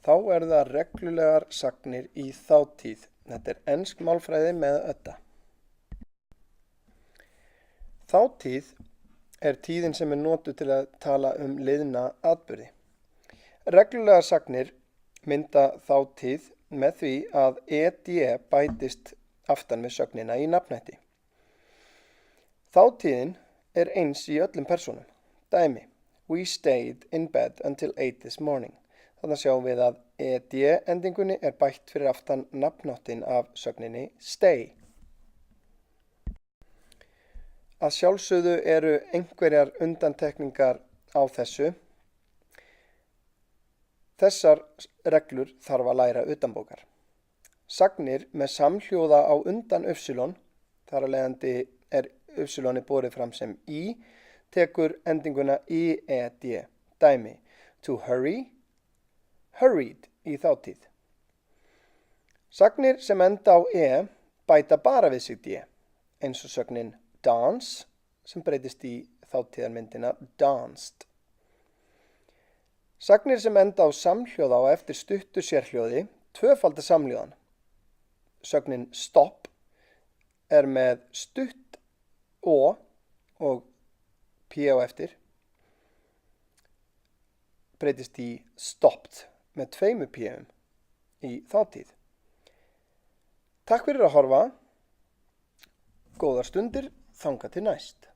Þá eru það reglulegar sagnir í þátíð. Þetta ensk málfræði með Ödda. Þátíð tíðin sem notuð til að tala liðna atburði. Reglulegar sagnir mynda þátíð með því að ed bætist aftan við sögnina í nafnhætti. Þátíðin eins í öllum persónum. Dæmi: We stayed in bed until 8 this morning. Þannig sjáum við að ed-endingunni bætt fyrir aftan nafnháttin af sögninni stay. Að sjálfsögðu eru einhverjar undantekningar á þessu. Þessar reglur þarf að læra utanbókar. Sagnir með samhljóða á undan ypsilon, þar af leiðandi ypsiloni borið fram sem í, tekur endinguna ed. Dæmi: To hurry, hurried í þátíð. Sagnir sem enda á bæta bara við sig d, eins og sögnin dance sem breytist í þátíðarmyndina danced. Sagnir sem enda á samhljóða og eftir stuttu sérhljóði tvöfalda samhljóðan. Sögnin stop með stutt og p á eftir breytist í stopped með 2 p-um í þátíð. Takk fyrir að horfa. Góðar stundir, þangað til næst.